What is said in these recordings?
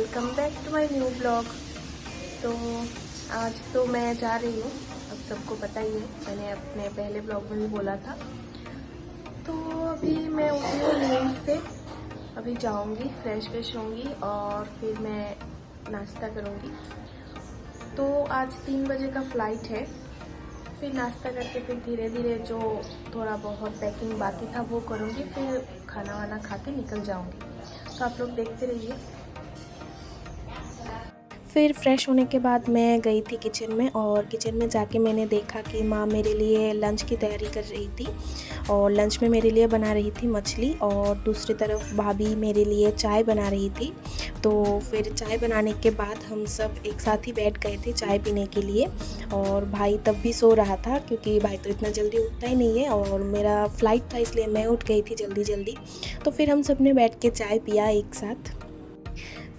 Welcome back to my new blog. तो आज तो मैं जा रही हूँ, अब सबको पता ही है, मैंने अपने पहले ब्लॉग में भी बोला था। तो अभी मैं उठी हूँ नींद से, अभी जाऊँगी, फ्रेश होंगी और फिर मैं नाश्ता करूँगी। तो आज 3 बजे का फ़्लाइट है, फिर नाश्ता करके फिर धीरे धीरे जो थोड़ा बहुत पैकिंग बाकी था वो करूँगी, फिर खाना वाना खा के निकल जाऊँगी। तो आप लोग देखते रहिए। फिर फ्रेश होने के बाद मैं गई थी किचन में, और किचन में जाके मैंने देखा कि माँ मेरे लिए लंच की तैयारी कर रही थी, और लंच में मेरे लिए बना रही थी मछली, और दूसरी तरफ भाभी मेरे लिए चाय बना रही थी। तो फिर चाय बनाने के बाद हम सब एक साथ ही बैठ गए थे चाय पीने के लिए, और भाई तब भी सो रहा था क्योंकि भाई तो इतना जल्दी उठता ही नहीं है, और मेरा फ़्लाइट था इसलिए मैं उठ गई थी जल्दी। तो फिर हम सब ने बैठ के चाय पिया एक साथ।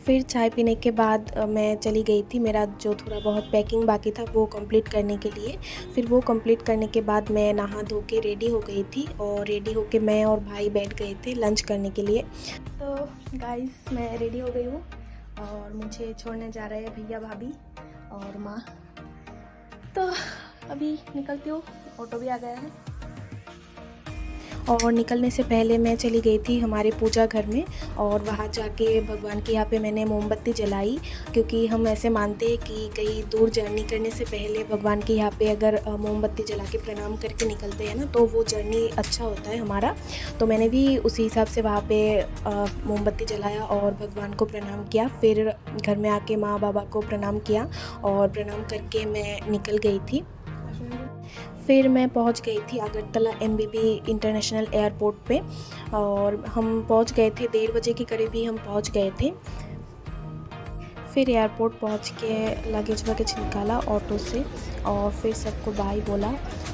फिर चाय पीने के बाद मैं चली गई थी मेरा जो थोड़ा बहुत पैकिंग बाकी था वो कंप्लीट करने के लिए। फिर वो कंप्लीट करने के बाद मैं नहा धो के रेडी हो गई थी, और रेडी होके मैं और भाई बैठ गए थे लंच करने के लिए। तो गाइस मैं रेडी हो गई हूँ, और मुझे छोड़ने जा रहे हैं भैया भाभी और माँ। तो अभी निकलती हूँ, ऑटो भी आ गया है। और निकलने से पहले मैं चली गई थी हमारे पूजा घर में, और वहाँ जाके भगवान के यहाँ पे मैंने मोमबत्ती जलाई, क्योंकि हम ऐसे मानते हैं कि कहीं दूर जर्नी करने से पहले भगवान के यहाँ पे अगर मोमबत्ती जला के प्रणाम करके निकलते हैं ना, तो वो जर्नी अच्छा होता है हमारा। तो मैंने भी उसी हिसाब से वहाँ पे मोमबत्ती जलाया और भगवान को प्रणाम किया। फिर घर में आके माँ बाबा को प्रणाम किया, और प्रणाम करके मैं निकल गई थी। फिर मैं पहुंच गई थी अगरतला MBB इंटरनेशनल एयरपोर्ट पे, और हम पहुंच गए थे 1:30 बजे के करीब ही हम पहुंच गए थे। फिर एयरपोर्ट पहुंच के लगेज निकाला ऑटो से, और फिर सबको बाय बोला।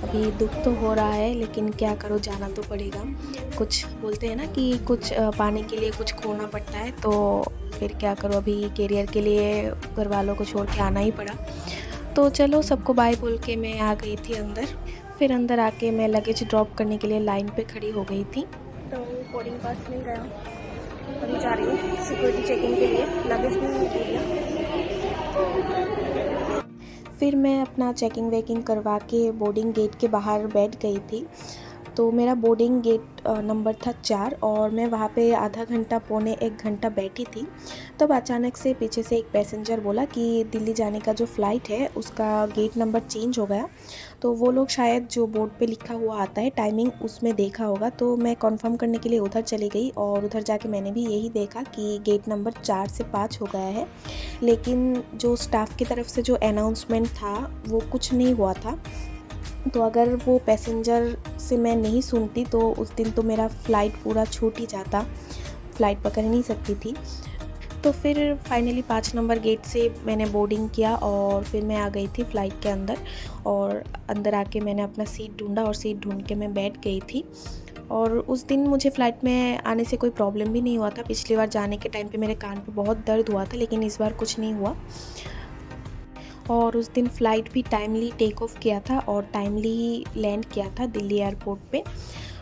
अभी दुख तो हो रहा है, लेकिन क्या करो, जाना तो पड़ेगा। कुछ बोलते हैं ना कि कुछ पाने के लिए कुछ खोना पड़ता है, तो फिर क्या करो, अभी कैरियर के लिए घर वालों को छोड़ के आना ही पड़ा। तो चलो सबको बाय बोल के मैं आ गई थी अंदर। फिर अंदर आके मैं लगेज ड्रॉप करने के लिए लाइन पे खड़ी हो गई थी। तो बोर्डिंग पास मिल गया, अभी जा रही हूँ सिक्योरिटी चेकिंग के लिए, लगेज भी दे दिया। फिर मैं अपना चेकिंग वेकिंग करवा के बोर्डिंग गेट के बाहर बैठ गई थी। तो मेरा बोर्डिंग गेट नंबर था 4, और मैं वहाँ पे आधा घंटा पौने 1 घंटा बैठी थी। तब अचानक से पीछे से एक पैसेंजर बोला कि दिल्ली जाने का जो फ़्लाइट है उसका गेट नंबर चेंज हो गया। तो वो लोग शायद जो बोर्ड पे लिखा हुआ आता है टाइमिंग, उसमें देखा होगा। तो मैं कंफर्म करने के लिए उधर चली गई, और उधर जाके मैंने भी यही देखा कि गेट नंबर 4 से 5 हो गया है। लेकिन जो स्टाफ की तरफ से जो अनाउंसमेंट था वो कुछ नहीं हुआ था। तो अगर वो पैसेंजर से मैं नहीं सुनती तो उस दिन तो मेरा फ़्लाइट पूरा छूट ही जाता, फ़्लाइट पकड़ नहीं सकती थी। तो फिर फाइनली 5 नंबर गेट से मैंने बोर्डिंग किया, और फिर मैं आ गई थी फ़्लाइट के अंदर। और अंदर आके मैंने अपना सीट ढूंढा, और सीट ढूंढ के मैं बैठ गई थी। और उस दिन मुझे फ़्लाइट में आने से कोई प्रॉब्लम भी नहीं हुआ था। पिछली बार जाने के टाइम पे मेरे कान पे बहुत दर्द हुआ था, लेकिन इस बार कुछ नहीं हुआ। और उस दिन फ़्लाइट भी टाइमली टेक ऑफ किया था, और टाइमली लैंड किया था दिल्ली एयरपोर्ट पे।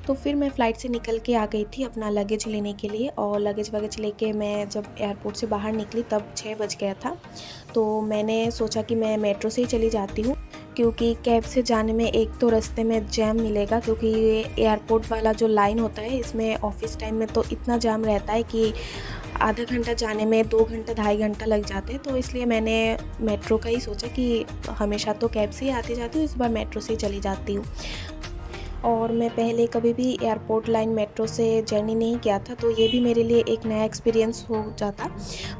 तो फिर मैं फ़्लाइट से निकल के आ गई थी अपना लगेज लेने के लिए, और लगेज लेके मैं जब एयरपोर्ट से बाहर निकली तब 6 बज गया था। तो मैंने सोचा कि मैं मेट्रो से ही चली जाती हूँ, क्योंकि कैब से जाने में एक तो रास्ते में जैम मिलेगा, क्योंकि ये एयरपोर्ट वाला जो लाइन होता है इसमें ऑफिस टाइम में तो इतना जाम रहता है कि आधा घंटा जाने में 2 घंटा 2.5 घंटा लग जाते हैं। तो इसलिए मैंने मेट्रो का ही सोचा कि हमेशा तो कैब से ही आती जाती हूँ, इस बार मेट्रो से ही चली जाती हूँ। और मैं पहले कभी भी एयरपोर्ट लाइन मेट्रो से जर्नी नहीं किया था, तो ये भी मेरे लिए एक नया एक्सपीरियंस हो जाता।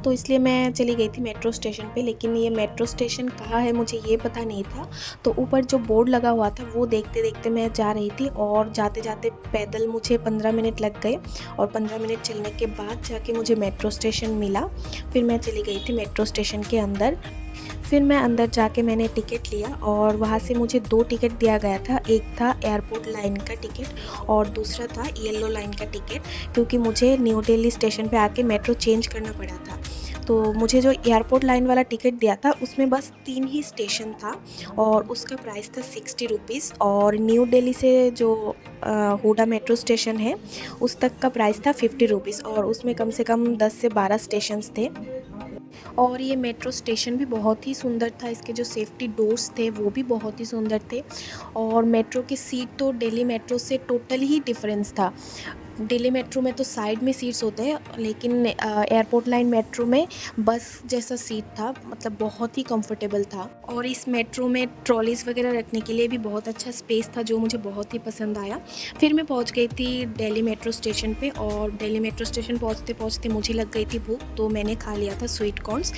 तो इसलिए मैं चली गई थी मेट्रो स्टेशन पे, लेकिन ये मेट्रो स्टेशन कहाँ है मुझे ये पता नहीं था। तो ऊपर जो बोर्ड लगा हुआ था वो देखते देखते मैं जा रही थी, और जाते जाते पैदल मुझे 15 मिनट लग गए, और 15 मिनट चलने के बाद जाके मुझे मेट्रो स्टेशन मिला। फिर मैं चली गई थी मेट्रो स्टेशन के अंदर। फिर मैं अंदर जाके मैंने टिकट लिया, और वहाँ से मुझे 2 टिकट दिया गया था। एक था एयरपोर्ट लाइन का टिकट, और दूसरा था येलो लाइन का टिकट, क्योंकि मुझे न्यू दिल्ली स्टेशन पे आके मेट्रो चेंज करना पड़ा था। तो मुझे जो एयरपोर्ट लाइन वाला टिकट दिया था उसमें बस 3 ही स्टेशन था, और उसका प्राइस था 60 रुपीज़। और न्यू दिल्ली से जो हुडा मेट्रो स्टेशन है उस तक का प्राइस था 50 रुपीज़, और उसमें कम से कम 10 से 12 स्टेशंस थे। और ये मेट्रो स्टेशन भी बहुत ही सुंदर था, इसके जो सेफ्टी डोर्स थे वो भी बहुत ही सुंदर थे। और मेट्रो की सीट तो दिल्ली मेट्रो से टोटल ही डिफरेंस था। दिल्ली मेट्रो में तो साइड में सीट्स होते हैं, लेकिन एयरपोर्ट लाइन मेट्रो में बस जैसा सीट था, मतलब बहुत ही कंफर्टेबल था। और इस मेट्रो में ट्रॉलीज़ वगैरह रखने के लिए भी बहुत अच्छा स्पेस था, जो मुझे बहुत ही पसंद आया। फिर मैं पहुंच गई थी दिल्ली मेट्रो स्टेशन पे, और दिल्ली मेट्रो स्टेशन पहुंचते पहुंचते मुझे लग गई थी भूख, तो मैंने खा लिया था स्वीट कॉर्न्स।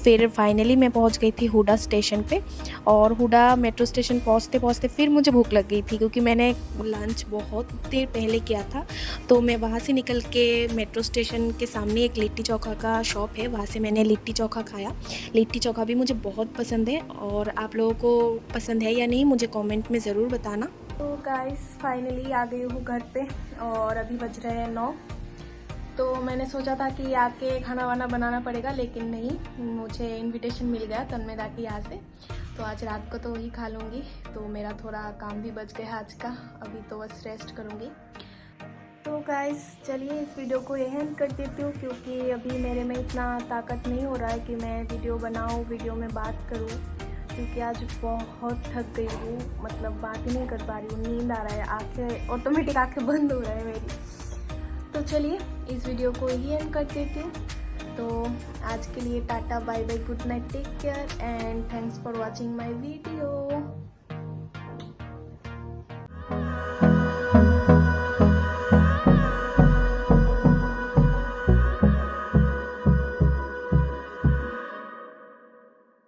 फिर फाइनली मैं पहुंच गई थी हुडा स्टेशन पे, और हुडा मेट्रो स्टेशन पहुंचते पहुंचते फिर मुझे भूख लग गई थी, क्योंकि मैंने लंच बहुत देर पहले किया था। तो मैं वहाँ से निकल के मेट्रो स्टेशन के सामने एक लिट्टी चोखा का शॉप है, वहाँ से मैंने लिट्टी चोखा खाया। लिट्टी चोखा भी मुझे बहुत पसंद है, और आप लोगों को पसंद है या नहीं मुझे कमेंट में ज़रूर बताना। तो गाइस फाइनली आ गई हूँ घर पे, और अभी बज रहे हैं 9। तो मैंने सोचा था कि आके खाना वाना बनाना पड़ेगा, लेकिन नहीं, मुझे इनविटेशन मिल गया तन्मयदा की यहाँ से, तो आज रात को तो वही खा लूँगी। तो मेरा थोड़ा काम भी बच गया आज का, अभी तो बस रेस्ट करूँगी। तो गाइस चलिए इस वीडियो को यहीं एंड कर देती हूँ, क्योंकि अभी मेरे में इतना ताकत नहीं हो रहा है कि मैं वीडियो बनाऊँ, वीडियो में बात करूँ, क्योंकि आज बहुत थक गई हूँ, मतलब बात ही नहीं कर पा रही हूँ, नींद आ रहा है, आंखें ऑटोमेटिक आंखें बंद हो रहा है मेरी। तो चलिए इस वीडियो को यहीं एंड कर देती हूँ। तो आज के लिए tata, bye bye, good night, take care and thanks for watching my video.